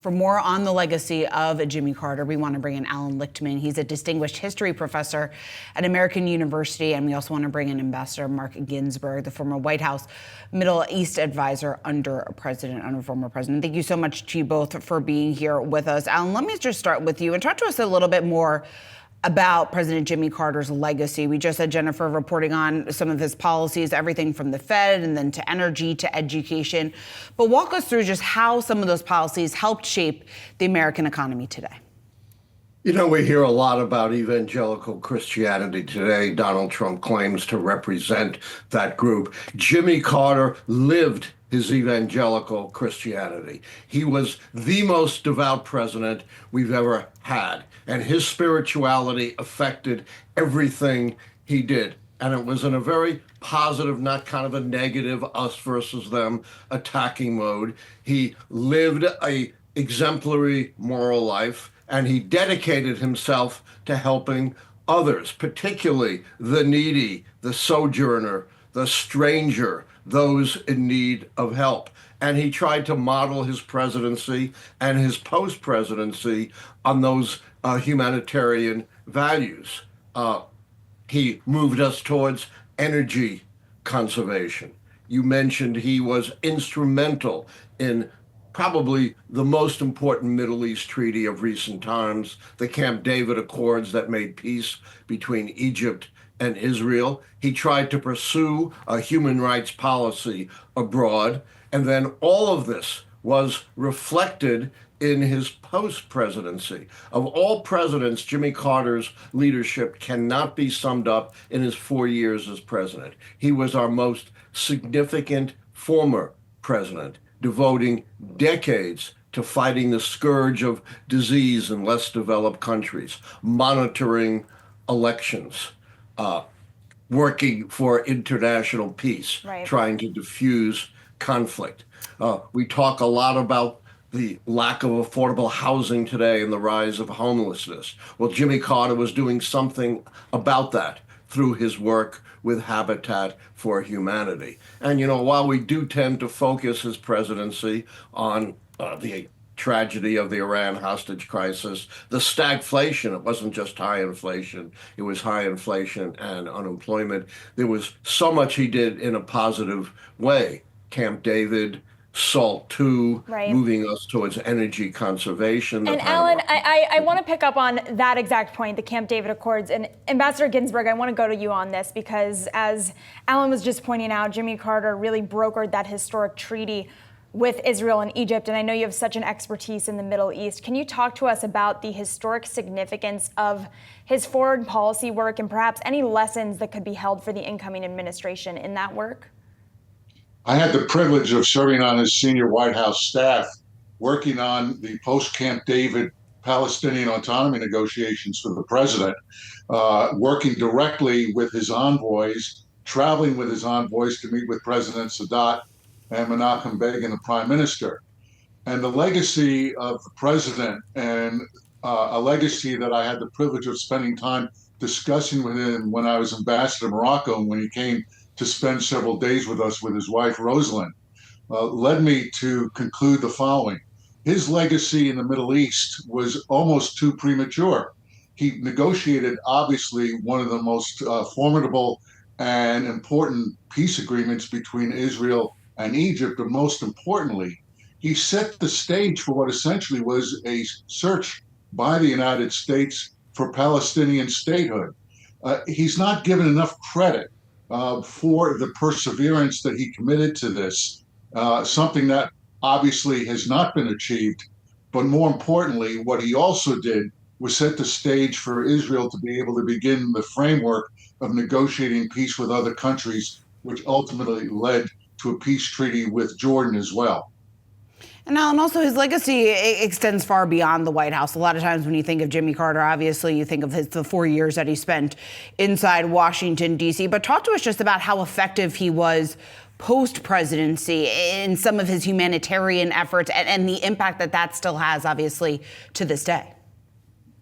For more on the legacy of Jimmy Carter, we want to bring in Allan Lichtman. He's a distinguished history professor at American University, and we also want to bring in Ambassador Marc Ginsberg, the former White House Middle East advisor under a former president. Thank you so much to you both for being here with us. Allan, let me just start with you and talk to us a little bit more about President Jimmy Carter's legacy. We just had Jennifer reporting on some of his policies, everything from the Fed and then to energy to education. But walk us through just how some of those policies helped shape the American economy today. You know, we hear a lot about evangelical Christianity today. Donald Trump claims to represent that group. Jimmy Carter lived his evangelical Christianity. He was the most devout president we've ever had, and his spirituality affected everything he did. And it was in a very positive, not kind of a negative us versus them attacking mode. He lived a exemplary moral life, and he dedicated himself to helping others, particularly the needy, the sojourner, the stranger, those in need of help. And he tried to model his presidency and his post-presidency on those humanitarian values. He moved us towards energy conservation. You mentioned he was instrumental in probably the most important Middle East treaty of recent times, the Camp David Accords that made peace between Egypt and Israel. He tried to pursue a human rights policy abroad. And then all of this was reflected in his post-presidency. Of all presidents, Jimmy Carter's leadership cannot be summed up in his 4 years as president. He was our most significant former president, devoting decades to fighting the scourge of disease in less developed countries, monitoring elections, working for international peace, right, trying to diffuse conflict. We talk a lot about the lack of affordable housing today and the rise of homelessness. Well, Jimmy Carter was doing something about that through his work with Habitat for Humanity. And, you know, while we do tend to focus his presidency on the tragedy of the Iran hostage crisis, the stagflation, it wasn't just high inflation, it was high inflation and unemployment. There was so much he did in a positive way. Camp David, SALT II, right, moving us towards energy conservation. And Allan, I want to pick up on that exact point, the Camp David Accords. And Ambassador Ginsberg, I want to go to you on this because as Allan was just pointing out, Jimmy Carter really brokered that historic treaty with Israel and Egypt. And I know you have such an expertise in the Middle East. Can you talk to us about the historic significance of his foreign policy work and perhaps any lessons that could be held for the incoming administration in that work? I had the privilege of serving on his senior White House staff, working on the post-Camp David Palestinian autonomy negotiations for the president, working directly with his envoys, traveling with his envoys to meet with President Sadat and Menachem Begin, the prime minister. And the legacy of the president, and a legacy that I had the privilege of spending time discussing with him when I was ambassador to Morocco and when he came to spend several days with us with his wife, Rosalind, led me to conclude the following. His legacy in the Middle East was almost too premature. He negotiated, obviously, one of the most formidable and important peace agreements between Israel and Egypt, but most importantly, he set the stage for what essentially was a search by the United States for Palestinian statehood. He's not given enough credit for the perseverance that he committed to this, something that obviously has not been achieved. But more importantly, what he also did was set the stage for Israel to be able to begin the framework of negotiating peace with other countries, which ultimately led to a peace treaty with Jordan as well. And Allan, also his legacy extends far beyond the White House. A lot of times when you think of Jimmy Carter, obviously you think of the 4 years that he spent inside Washington, D.C. But talk to us just about how effective he was post-presidency in some of his humanitarian efforts and the impact that that still has, obviously, to this day.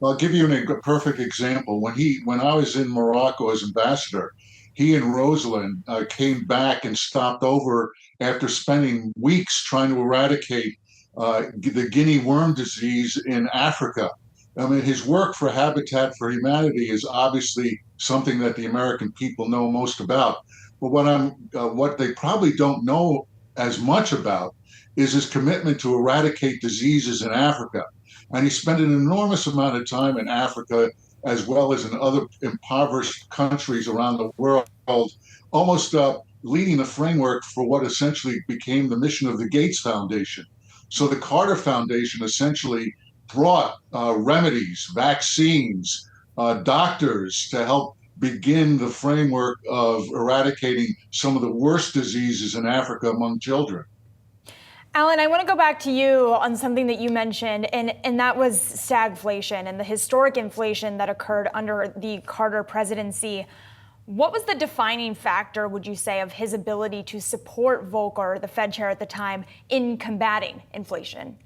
I'll give you a perfect example. When I was in Morocco as ambassador, he and Rosalind came back and stopped over after spending weeks trying to eradicate the guinea worm disease in Africa. I mean, his work for Habitat for Humanity is obviously something that the American people know most about. But what they probably don't know as much about is his commitment to eradicate diseases in Africa. And he spent an enormous amount of time in Africa as well as in other impoverished countries around the world, almost leading the framework for what essentially became the mission of the Gates Foundation. So the Carter Foundation essentially brought remedies, vaccines, doctors to help begin the framework of eradicating some of the worst diseases in Africa among children. Allan, I want to go back to you on something that you mentioned, and that was stagflation and the historic inflation that occurred under the Carter presidency. What was the defining factor, would you say, of his ability to support Volcker, the Fed chair at the time, in combating inflation?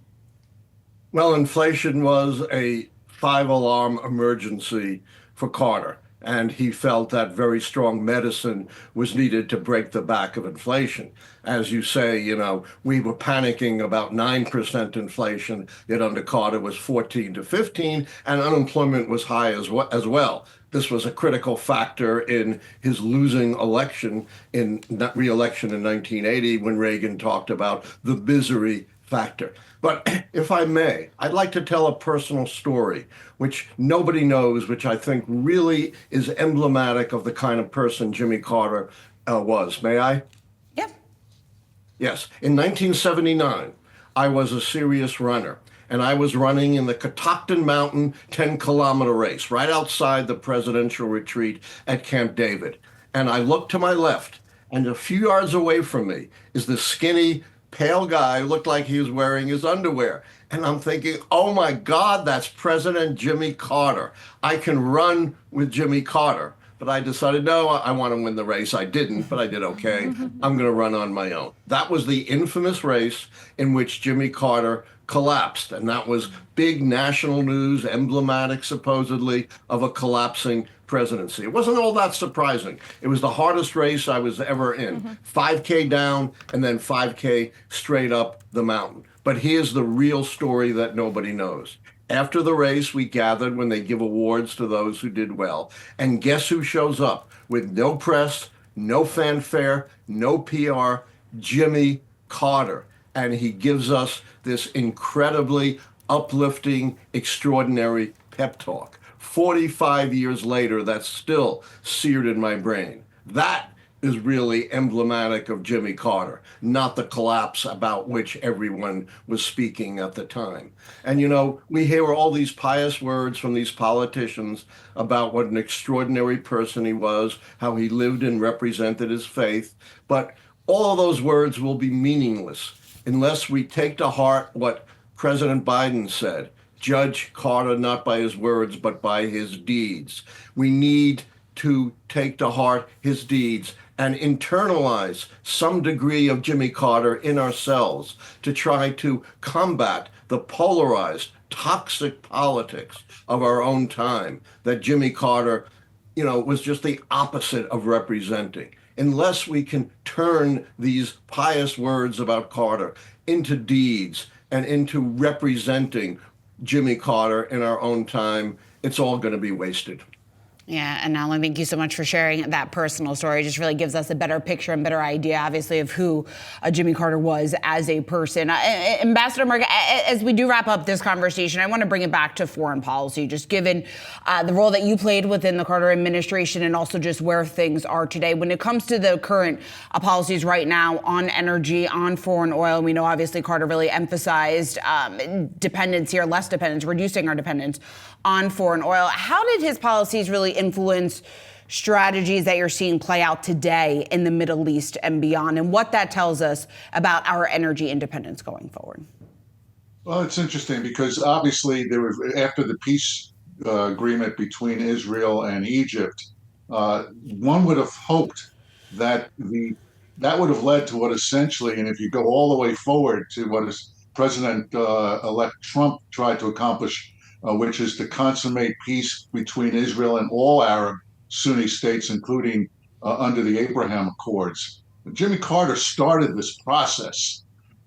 Well, inflation was a five-alarm emergency for Carter, and he felt that very strong medicine was needed to break the back of inflation. As you say, we were panicking about 9% inflation, yet under Carter was 14 to 15, and unemployment was high as well. This was a critical factor in his losing re-election in 1980 when Reagan talked about the misery factor. But if I may, I'd like to tell a personal story, which nobody knows, which I think really is emblematic of the kind of person Jimmy Carter was. May I? Yep. Yes. In 1979, I was a serious runner, and I was running in the Catoctin Mountain 10-kilometer race right outside the presidential retreat at Camp David. And I looked to my left, and a few yards away from me is this skinny, pale guy who looked like he was wearing his underwear. And I'm thinking, oh my God, that's President Jimmy Carter. I can run with Jimmy Carter. But I decided, no, I want to win the race. I didn't, but I did okay. I'm going to run on my own. That was the infamous race in which Jimmy Carter collapsed. And that was big national news, emblematic supposedly of a collapsing presidency. It wasn't all that surprising. It was the hardest race I was ever in. 5K down and then 5K straight up the mountain. But here's the real story that nobody knows. After the race, we gathered when they give awards to those who did well. And guess who shows up with no press, no fanfare, no PR? Jimmy Carter. And he gives us this incredibly uplifting, extraordinary pep talk. 45 years later, that's still seared in my brain. That is really emblematic of Jimmy Carter, not the collapse about which everyone was speaking at the time. And we hear all these pious words from these politicians about what an extraordinary person he was, how he lived and represented his faith. But all of those words will be meaningless unless we take to heart what President Biden said. Judge Carter not by his words, but by his deeds. We need to take to heart his deeds and internalize some degree of Jimmy Carter in ourselves to try to combat the polarized, toxic politics of our own time that Jimmy Carter, was just the opposite of representing. Unless we can turn these pious words about Carter into deeds and into representing Jimmy Carter in our own time, it's all going to be wasted. Yeah, and Allan, thank you so much for sharing that personal story. It just really gives us a better picture and better idea, obviously, of who Jimmy Carter was as a person. Ambassador Marc, as we do wrap up this conversation, I want to bring it back to foreign policy, just given the role that you played within the Carter administration and also just where things are today. When it comes to the current policies right now on energy, on foreign oil, we know obviously Carter really emphasized dependence here, less dependence, reducing our dependence on foreign oil. How did his policies really influence strategies that you're seeing play out today in the Middle East and beyond, and what that tells us about our energy independence going forward? Well, it's interesting because obviously there was, after the peace agreement between Israel and Egypt, one would have hoped that that would have led to what essentially, and if you go all the way forward to what President-elect Trump tried to accomplish, which is to consummate peace between Israel and all Arab Sunni states, including under the Abraham Accords. Jimmy Carter started this process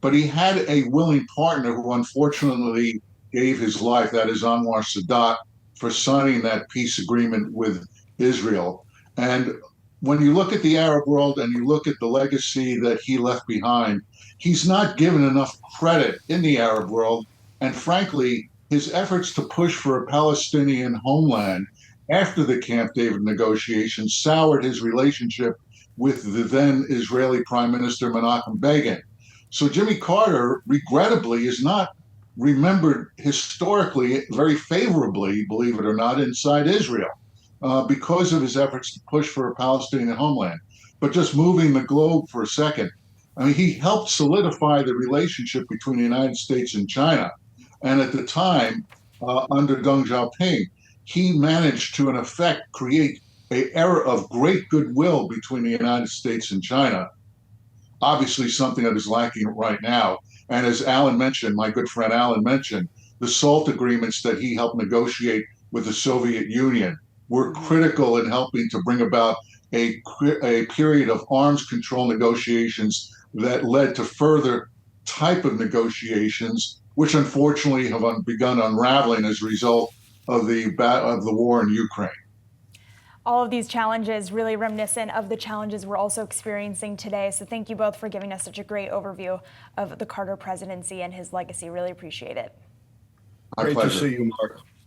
but he had a willing partner who unfortunately gave his life, that is Anwar Sadat, for signing that peace agreement with Israel. And when you look at the Arab world and you look at the legacy that he left behind, he's not given enough credit in the Arab world. And frankly, his efforts to push for a Palestinian homeland after the Camp David negotiations soured his relationship with the then Israeli Prime Minister Menachem Begin. So Jimmy Carter, regrettably, is not remembered historically very favorably, believe it or not, inside Israel because of his efforts to push for a Palestinian homeland. But just moving the globe for a second, I mean, he helped solidify the relationship between the United States and China. And at the time, under Deng Xiaoping, he managed to, in effect, create an era of great goodwill between the United States and China. Obviously, something that is lacking right now. And as Allan mentioned, my good friend Allan mentioned, the SALT agreements that he helped negotiate with the Soviet Union were critical in helping to bring about a period of arms control negotiations that led to further type of negotiations, which unfortunately have begun unraveling as a result of the war in Ukraine. All of these challenges really reminiscent of the challenges we're also experiencing today. So thank you both for giving us such a great overview of the Carter presidency and his legacy. Really appreciate it. Great to see you, Marc.